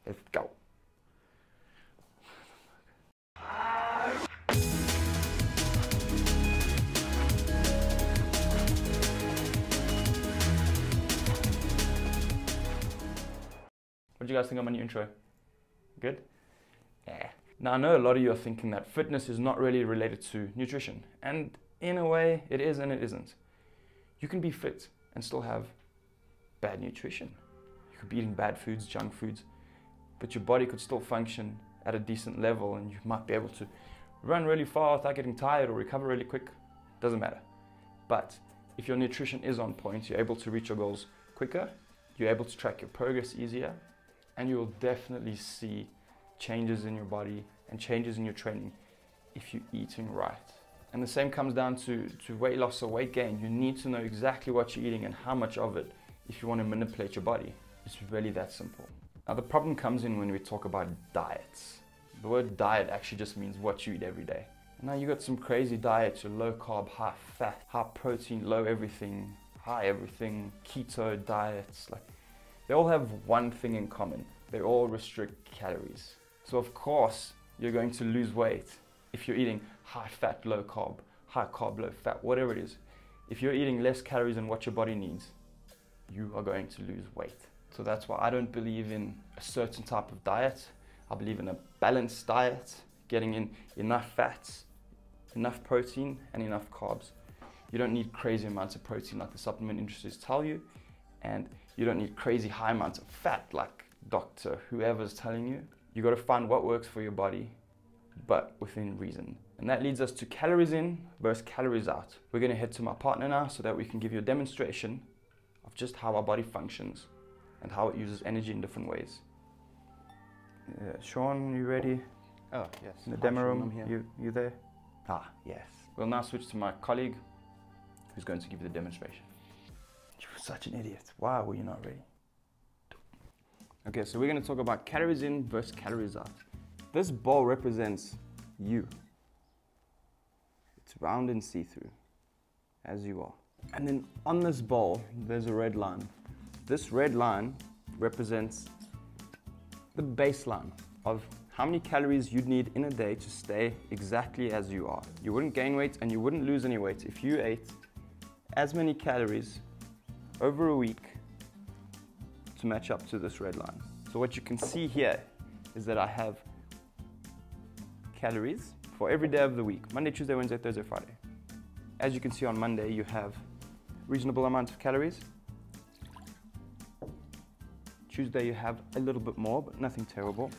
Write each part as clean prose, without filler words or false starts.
Let's go. What do you guys think of my new intro? Good? Yeah. Now I know a lot of you are thinking that fitness is not really related to nutrition. And in a way, it is and it isn't. You can be fit and still have bad nutrition. You could be eating bad foods, junk foods, but your body could still function at a decent level and you might be able to run really far without getting tired or recover really quick. Doesn't matter. But if your nutrition is on point, you're able to reach your goals quicker, you're able to track your progress easier, and you will definitely see changes in your body and changes in your training if you're eating right. And the same comes down to weight loss or weight gain. You need to know exactly what you're eating and how much of it if you want to manipulate your body. It's really that simple. Now the problem comes in when we talk about diets. The word diet actually just means what you eat every day. Now you got some crazy diets, your low carb, high fat, high protein, low everything, high everything, keto diets. Like, they all have one thing in common. They all restrict calories. So of course, you're going to lose weight if you're eating high fat, low carb, low fat, whatever it is. If you're eating less calories than what your body needs, you are going to lose weight. So that's why I don't believe in a certain type of diet. I believe in a balanced diet, getting in enough fats, enough protein, and enough carbs. You don't need crazy amounts of protein like the supplement industries tell you, and you don't need crazy high amounts of fat like doctor, whoever's telling you. You got to find what works for your body, but within reason. And that leads us to calories in versus calories out. We're going to head to my partner now so that we can give you a demonstration of just how our body functions and how it uses energy in different ways. Sean, you ready? Oh, yes. In the demo room, I'm here. you there? Ah, yes. We'll now switch to my colleague who's going to give you the demonstration. You're such an idiot. Why were you not ready? Okay, so we're going to talk about calories in versus calories out. This ball represents you. It's round and see-through, as you are. And then on this ball, there's a red line. This red line represents the baseline of how many calories you'd need in a day to stay exactly as you are. You wouldn't gain weight and you wouldn't lose any weight if you ate as many calories over a week to match up to this red line. So what you can see here is that I have calories for every day of the week: Monday, Tuesday, Wednesday, Thursday, Friday. As you can see, on Monday you have reasonable amount of calories. Tuesday you have a little bit more, but nothing terrible.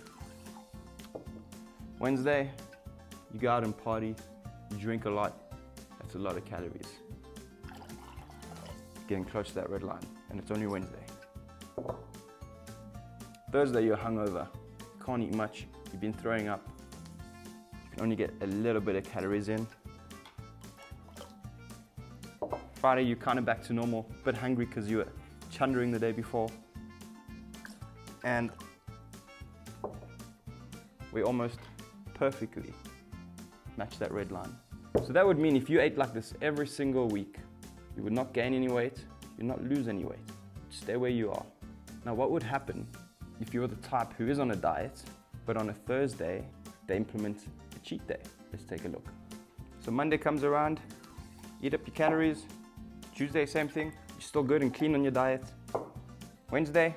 Wednesday, you go out and party, you drink a lot, that's a lot of calories. Getting close to that red line, and it's only Wednesday. Thursday, you're hungover, can't eat much, you've been throwing up, you can only get a little bit of calories in. Friday, you're kind of back to normal, a bit hungry because you were chundering the day before. And we almost perfectly match that red line. So that would mean if you ate like this every single week, you would not gain any weight, you'd not lose any weight, you'd stay where you are. Now what would happen if you were the type who is on a diet, but on a Thursday, they implement a cheat day? Let's take a look. So Monday comes around, eat up your calories. Tuesday, same thing, you're still good and clean on your diet. Wednesday,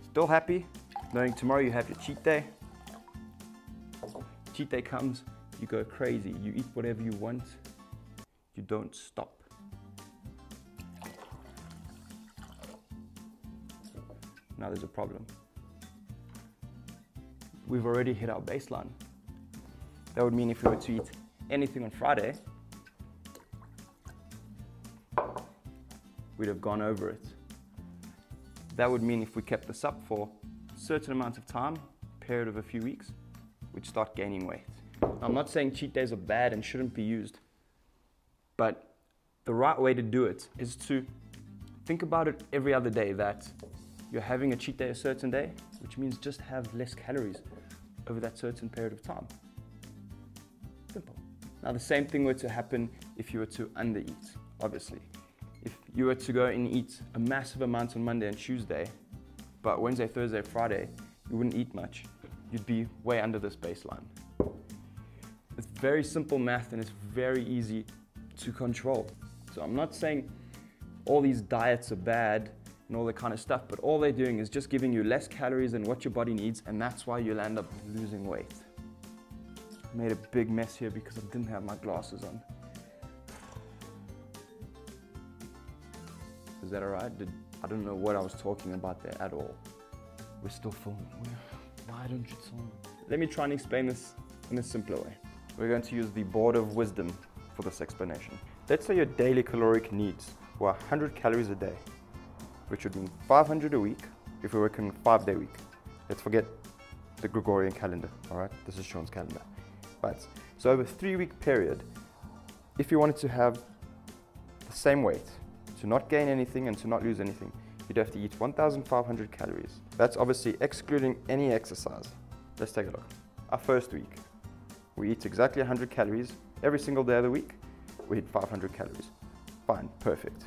still happy, knowing tomorrow you have your cheat day. Cheat day comes, you go crazy, you eat whatever you want, you don't stop. Now there's a problem. We've already hit our baseline. That would mean if we were to eat anything on Friday, we'd have gone over it. That would mean if we kept this up for a certain amount of time, a period of a few weeks, we'd start gaining weight. Now, I'm not saying cheat days are bad and shouldn't be used, but the right way to do it is to think about it every other day, that you're having a cheat day a certain day, which means just have less calories over that certain period of time. Simple. Now the same thing were to happen if you were to undereat, obviously. If you were to go and eat a massive amount on Monday and Tuesday, but Wednesday, Thursday, Friday, you wouldn't eat much. You'd be way under this baseline. It's very simple math and it's very easy to control. So I'm not saying all these diets are bad and all that kind of stuff, but all they're doing is just giving you less calories than what your body needs, and that's why you'll end up losing weight. I made a big mess here because I didn't have my glasses on. Is that alright? I don't know what I was talking about there at all. We're still filming. Why don't you tell me? Let me try and explain this in a simpler way. We're going to use the board of wisdom for this explanation. Let's say your daily caloric needs were 100 calories a day, which would mean 500 a week if we're working a 5-day week. Let's forget the Gregorian calendar, alright? This is Sean's calendar. Right. So over a 3-week period, if you wanted to have the same weight, to not gain anything and to not lose anything, you'd have to eat 1,500 calories. That's obviously excluding any exercise. Let's take a look. Our first week, we eat exactly 100 calories. Every single day of the week, we eat 500 calories. Fine, perfect.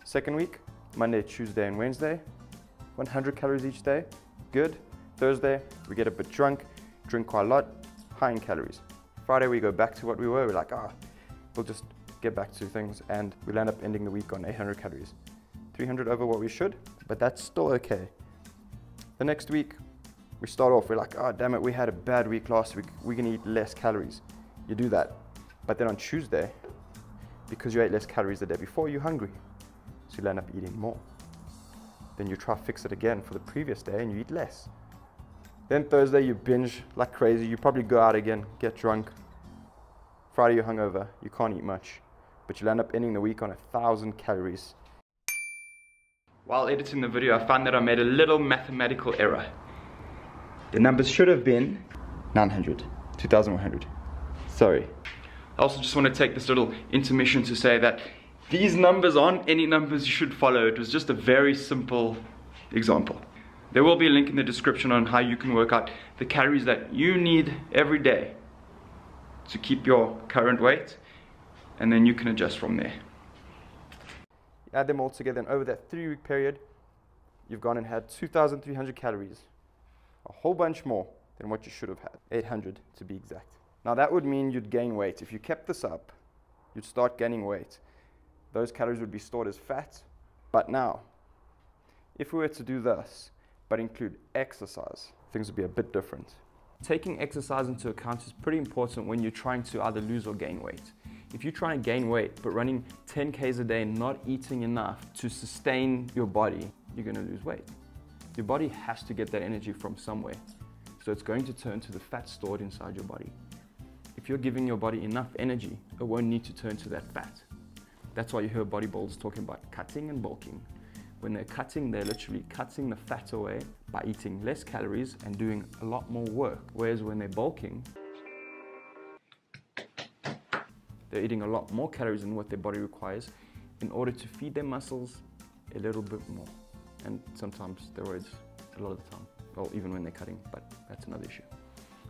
Second week, Monday, Tuesday, and Wednesday, 100 calories each day, good. Thursday, we get a bit drunk, drink quite a lot, high in calories. Friday, we go back to what we were. We're like, we'll just get back to things, and we'll end up ending the week on 800 calories. 300 over what we should, but that's still okay. The next week, we start off, we're like, damn it, we had a bad week last week. We're gonna eat less calories. You do that. But then on Tuesday, because you ate less calories the day before, you're hungry. So you'll end up eating more. Then you try to fix it again for the previous day and you eat less. Then Thursday, you binge like crazy. You probably go out again, get drunk. Friday, you're hungover. You can't eat much. But you'll end up ending the week on 1,000 calories. While editing the video, I found that I made a little mathematical error. The numbers should have been 900, 2,100. Sorry. I also just want to take this little intermission to say that these numbers aren't any numbers you should follow. It was just a very simple example. There will be a link in the description on how you can work out the calories that you need every day to keep your current weight, and then you can adjust from there. Add them all together, and over that 3-week period, you've gone and had 2,300 calories, a whole bunch more than what you should have had, 800 to be exact. Now that would mean you'd gain weight. If you kept this up, you'd start gaining weight. Those calories would be stored as fat. But now, if we were to do this, but include exercise, things would be a bit different. Taking exercise into account is pretty important when you're trying to either lose or gain weight. If you're trying to gain weight, but running 10 Ks a day and not eating enough to sustain your body, you're going to lose weight. Your body has to get that energy from somewhere. So it's going to turn to the fat stored inside your body. If you're giving your body enough energy, it won't need to turn to that fat. That's why you hear bodybuilders talking about cutting and bulking. When they're cutting, they're literally cutting the fat away by eating less calories and doing a lot more work. Whereas when they're bulking, they're eating a lot more calories than what their body requires in order to feed their muscles a little bit more. And sometimes steroids a lot of the time. Well, even when they're cutting, but that's another issue.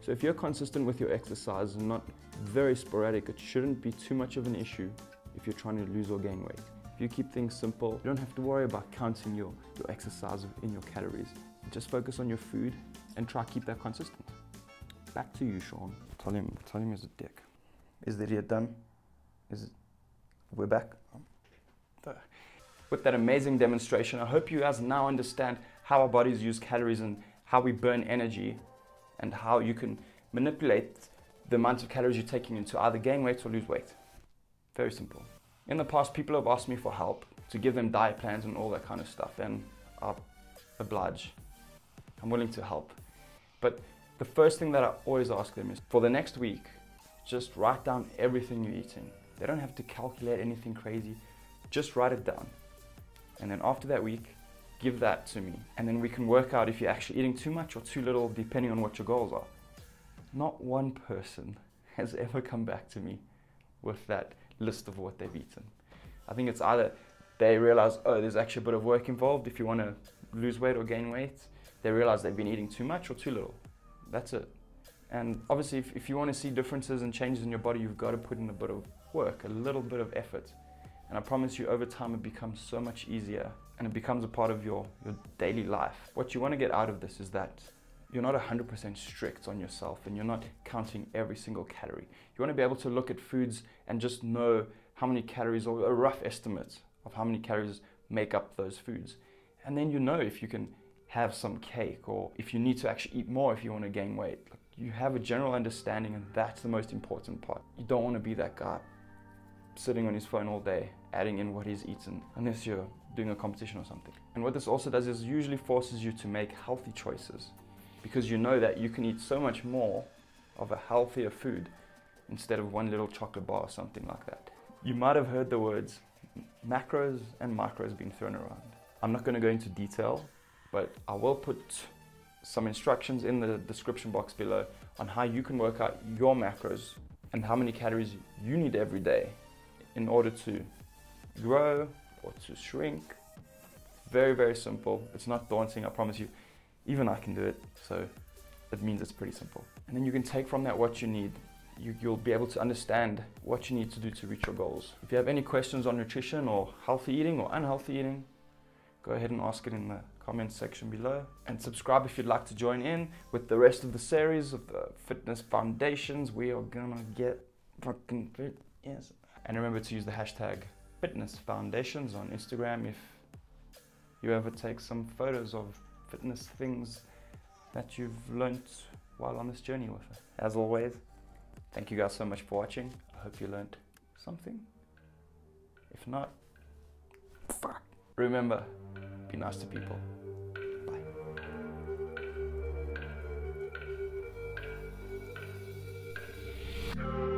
So if you're consistent with your exercise and not very sporadic, it shouldn't be too much of an issue if you're trying to lose or gain weight. If you keep things simple, you don't have to worry about counting your exercise in your calories. Just focus on your food and try to keep that consistent. Back to you, Sean. Tell him he's a dick. Is the idiot done? We're back? With that amazing demonstration, I hope you guys now understand how our bodies use calories and how we burn energy and how you can manipulate the amount of calories you're taking in to either gain weight or lose weight. Very simple. In the past, people have asked me for help to give them diet plans and all that kind of stuff, and I oblige. I'm willing to help. But the first thing that I always ask them is, for the next week, just write down everything you're eating. They don't have to calculate anything crazy, just write it down. And then after that week, give that to me. And then we can work out if you're actually eating too much or too little, depending on what your goals are. Not one person has ever come back to me with that list of what they've eaten. I think it's either they realize, there's actually a bit of work involved if you want to lose weight or gain weight. They realize they've been eating too much or too little. That's it. And obviously, if you want to see differences and changes in your body, you've got to put in a bit of work, a little bit of effort. And I promise you, over time, it becomes so much easier and it becomes a part of your daily life. What you want to get out of this is that you're not 100% strict on yourself and you're not counting every single calorie. You want to be able to look at foods and just know how many calories, or a rough estimate of how many calories make up those foods. And then you know if you can have some cake, or if you need to actually eat more if you want to gain weight. You have a general understanding, and that's the most important part. You don't want to be that guy sitting on his phone all day, adding in what he's eaten, unless you're doing a competition or something. And what this also does is usually forces you to make healthy choices, because you know that you can eat so much more of a healthier food instead of one little chocolate bar or something like that. You might have heard the words macros and micros being thrown around. I'm not going to go into detail, but I will put some instructions in the description box below on how you can work out your macros and how many calories you need every day in order to grow or to shrink. Very, very simple. It's not daunting, I promise you. Even I can do it, so it means it's pretty simple. And then you can take from that what you need. You'll be able to understand what you need to do to reach your goals. If you have any questions on nutrition or healthy eating or unhealthy eating, go ahead and ask it in the comments section below. And subscribe if you'd like to join in with the rest of the series of the fitness foundations. We are gonna get fucking fit, yes. And remember to use the hashtag fitness foundations on Instagram if you ever take some photos of fitness things that you've learnt while on this journey with us. As always, thank you guys so much for watching. I hope you learned something. If not, fuck. Remember, be nice to people. Bye.